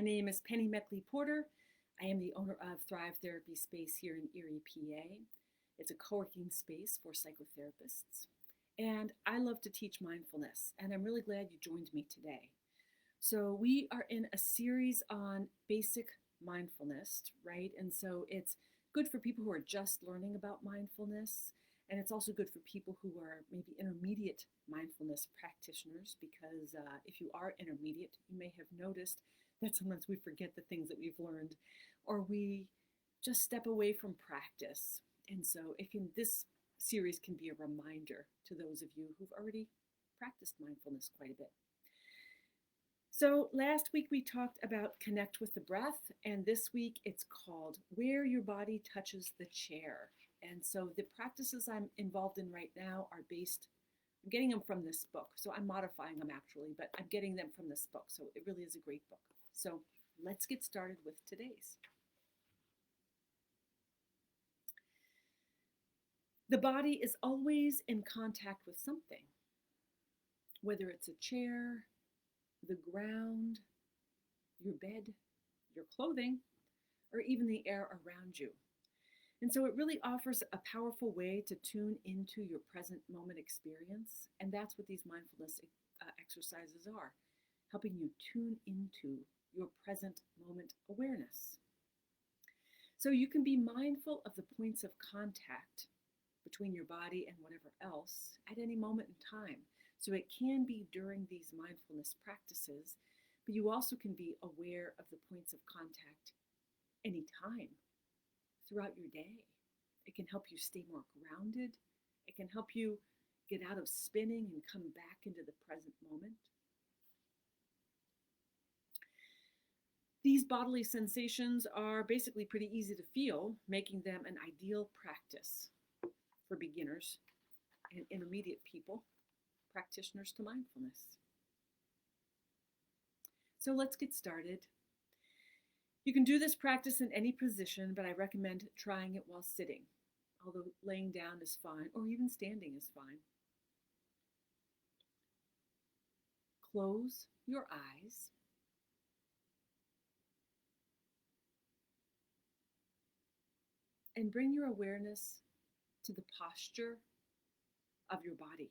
My name is Penny Meckley Porter. I am the owner of Thrive Therapy Space here in Erie, PA. It's a co-working space for psychotherapists. And I love to teach mindfulness, and I'm really glad you joined me today. So we are in a series on basic mindfulness, right? And so it's good for people who are just learning about mindfulness, and it's also good for people who are maybe intermediate mindfulness practitioners, because if you are intermediate, you may have noticed that sometimes we forget the things that we've learned, or we just step away from practice. And so this series can be a reminder to those of you who've already practiced mindfulness quite a bit. So last week we talked about connect with the breath, and this week it's called where your body touches the chair. And so the practices I'm involved in right now are I'm getting them from this book. So I'm modifying them actually, but I'm getting them from this book. So it really is a great book. So let's get started with today's. The body is always in contact with something, whether it's a chair, the ground, your bed, your clothing, or even the air around you. And so it really offers a powerful way to tune into your present moment experience. And that's what these mindfulness exercises are, helping you tune into your present moment awareness. So you can be mindful of the points of contact between your body and whatever else at any moment in time. So it can be during these mindfulness practices, but you also can be aware of the points of contact anytime throughout your day. It can help you stay more grounded. It can help you get out of spinning and come back into the present moment. These bodily sensations are basically pretty easy to feel, making them an ideal practice for beginners and intermediate people, practitioners to mindfulness. So let's get started. You can do this practice in any position, but I recommend trying it while sitting, although laying down is fine, or even standing is fine. Close your eyes. And bring your awareness to the posture of your body.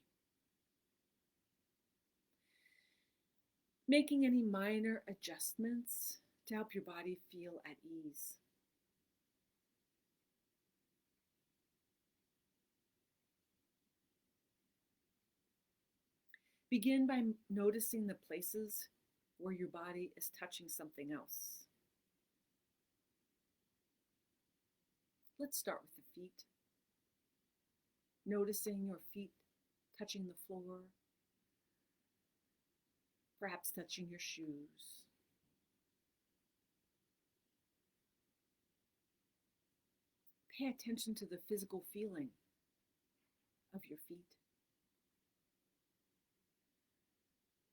Making any minor adjustments to help your body feel at ease. Begin by noticing the places where your body is touching something else. Let's start with the feet. Noticing your feet touching the floor, perhaps touching your shoes. Pay attention to the physical feeling of your feet.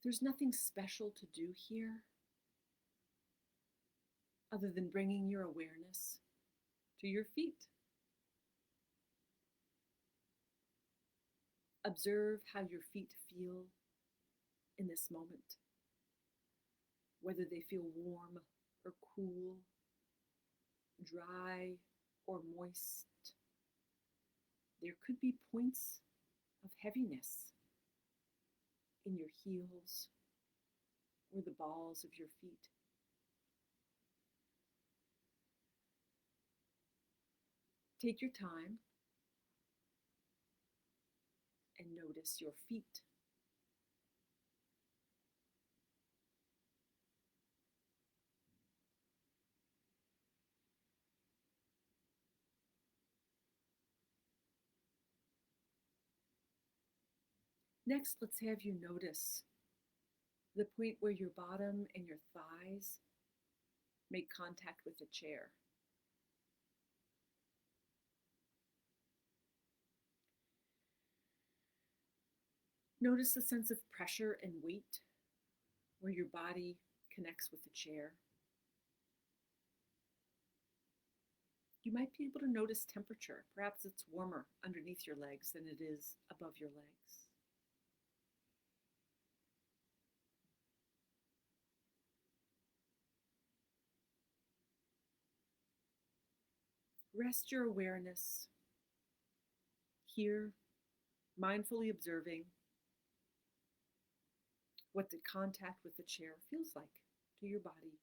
There's nothing special to do here other than bringing your awareness to your feet. Observe how your feet feel in this moment, whether they feel warm or cool, dry or moist. There could be points of heaviness in your heels or the balls of your feet. Take your time and notice your feet. Next, let's have you notice the point where your bottom and your thighs make contact with the chair. Notice the sense of pressure and weight where your body connects with the chair. You might be able to notice temperature. Perhaps it's warmer underneath your legs than it is above your legs. Rest your awareness here, mindfully observing what the contact with the chair feels like to your body.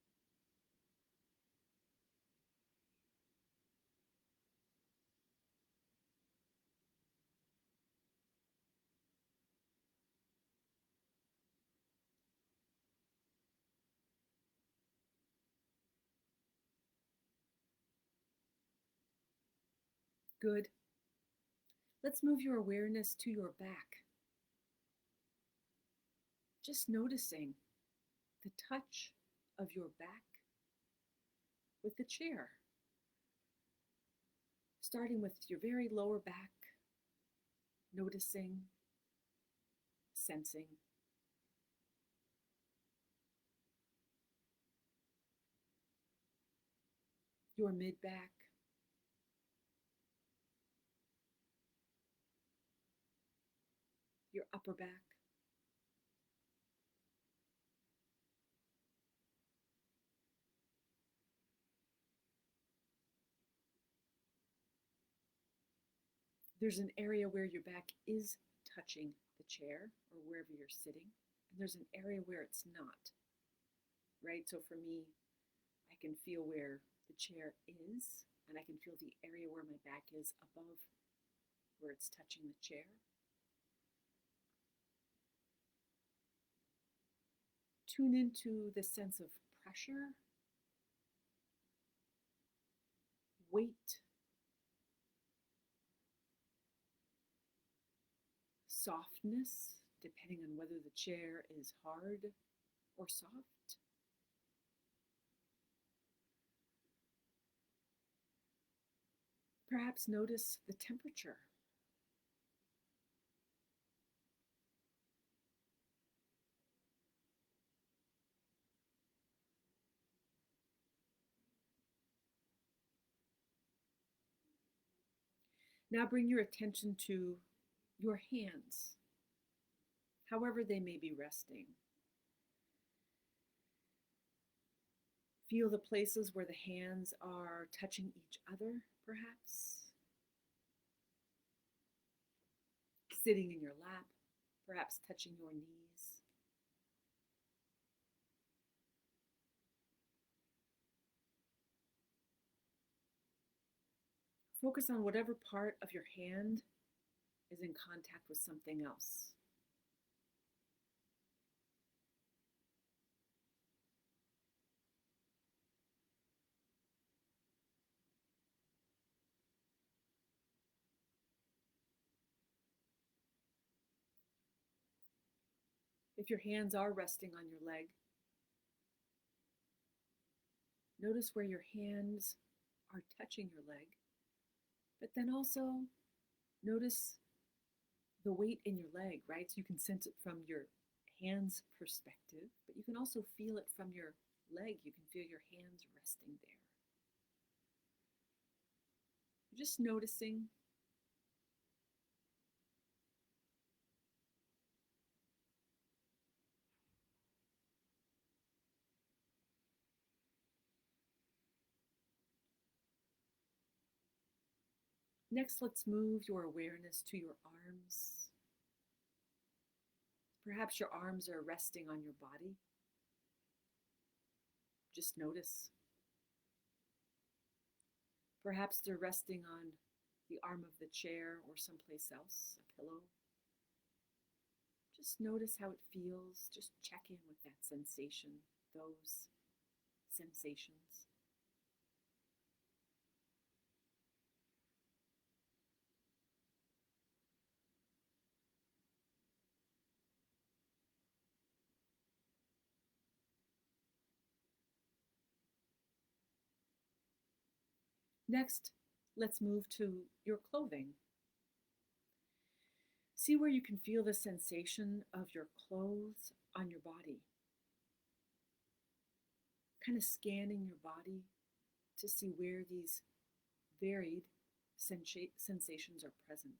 Good. Let's move your awareness to your back. Just noticing the touch of your back with the chair. Starting with your very lower back, noticing, sensing. Your mid back, your upper back, there's an area where your back is touching the chair or wherever you're sitting, and there's an area where it's not, right? So for me, I can feel where the chair is, and I can feel the area where my back is above where it's touching the chair. Tune into the sense of pressure, weight, softness, depending on whether the chair is hard or soft. Perhaps notice the temperature. Now bring your attention to your hands, however they may be resting. Feel the places where the hands are touching each other, perhaps. Sitting in your lap, perhaps touching your knees. Focus on whatever part of your hand is in contact with something else. If your hands are resting on your leg, notice where your hands are touching your leg, but then also notice the weight in your leg, right? So you can sense it from your hands perspective, but you can also feel it from your leg. You can feel your hands resting there. Just noticing. Next, let's move your awareness to your arms. Perhaps your arms are resting on your body. Just notice. Perhaps they're resting on the arm of the chair or someplace else, a pillow. Just notice how it feels. Just check in with that sensation, those sensations. Next, let's move to your clothing. See where you can feel the sensation of your clothes on your body. Kind of scanning your body to see where these varied sensations are present.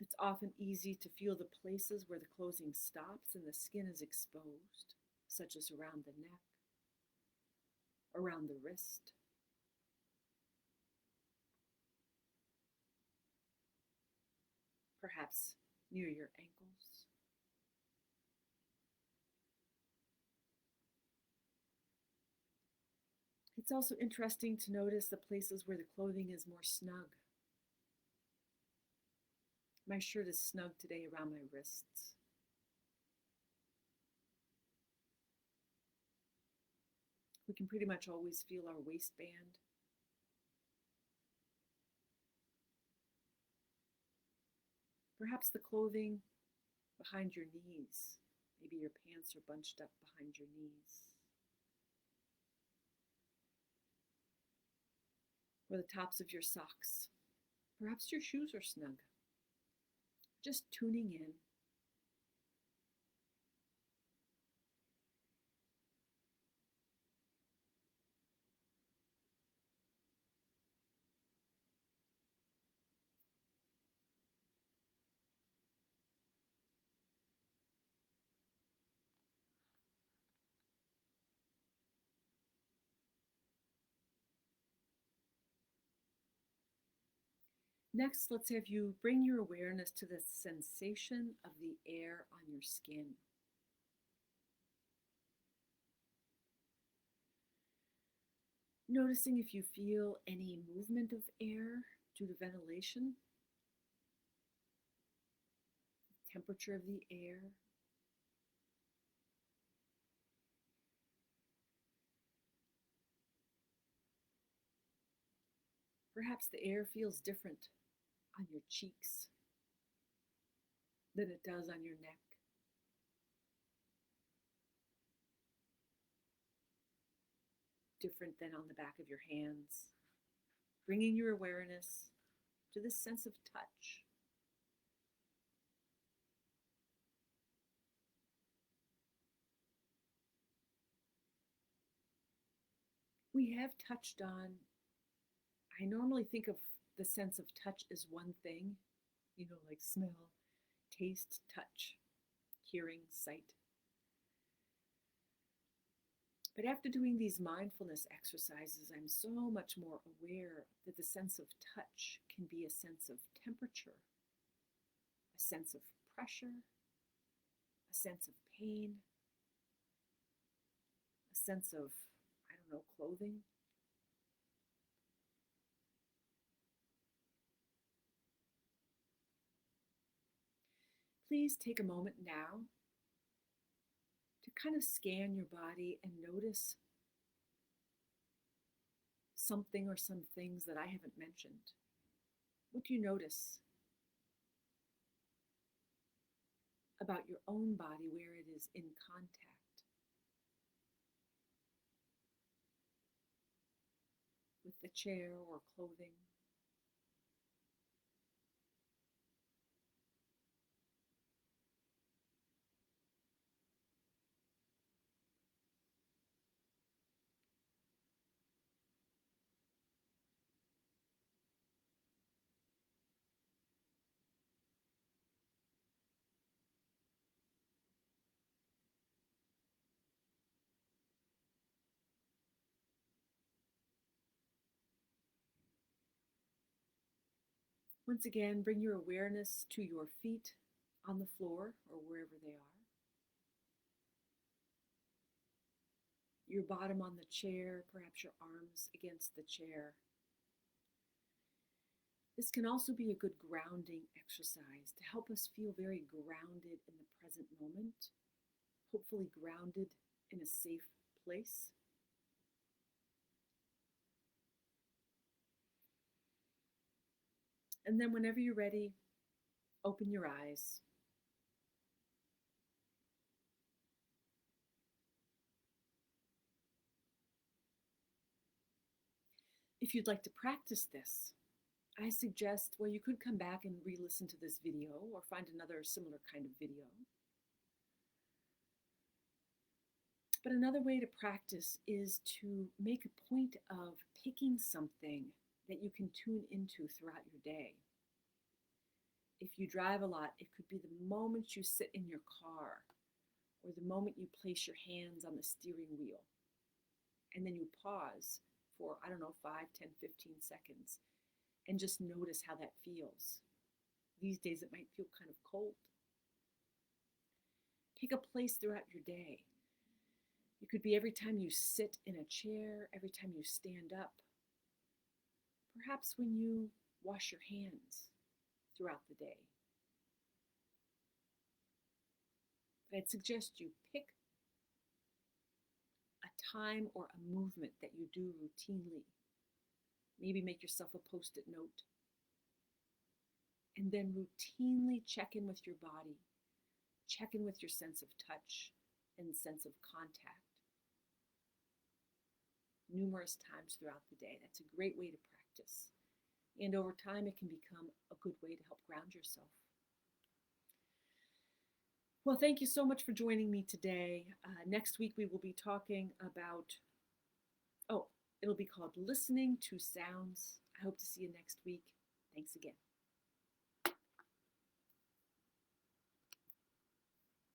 It's It's often easy to feel the places where the clothing stops and the skin is exposed, such as around the neck, around the wrist, perhaps near your ankles. It's also interesting to notice the places where the clothing is more snug. My shirt is snug today around my wrists. We can pretty much always feel our waistband. Perhaps the clothing behind your knees. Maybe your pants are bunched up behind your knees. Or the tops of your socks. Perhaps your shoes are snug. Just tuning in. Next, let's have you bring your awareness to the sensation of the air on your skin. Noticing if you feel any movement of air due to ventilation, temperature of the air. Perhaps the air feels different on your cheeks than it does on your neck. Different than on the back of your hands. Bringing your awareness to this sense of touch. We have touched on, I normally think of the sense of touch as one thing, like smell, taste, touch, hearing, sight. But after doing these mindfulness exercises, I'm so much more aware that the sense of touch can be a sense of temperature, a sense of pressure, a sense of pain, a sense of, clothing. Please take a moment now to kind of scan your body and notice something or some things that I haven't mentioned. What do you notice about your own body where it is in contact? With the chair or clothing. Once again, bring your awareness to your feet on the floor or wherever they are. Your bottom on the chair, perhaps your arms against the chair. This can also be a good grounding exercise to help us feel very grounded in the present moment, hopefully grounded in a safe place. And then whenever you're ready, open your eyes. If you'd like to practice this, I suggest, you could come back and re-listen to this video or find another similar kind of video. But another way to practice is to make a point of picking something that you can tune into throughout your day. If you drive a lot, it could be the moment you sit in your car or the moment you place your hands on the steering wheel and then you pause for, I don't know, 5, 10, 15 seconds and just notice how that feels. These days it might feel kind of cold. Pick a place throughout your day. It could be every time you sit in a chair, every time you stand up, perhaps when you wash your hands throughout the day. But I'd suggest you pick a time or a movement that you do routinely. Maybe make yourself a post-it note. And then routinely check in with your body. Check in with your sense of touch and sense of contact numerous times throughout the day. That's a great way to practice. And over time, it can become a good way to help ground yourself. Well, thank you so much for joining me today. Next week, we will be talking about, it'll be called Listening to Sounds. I hope to see you next week. Thanks again.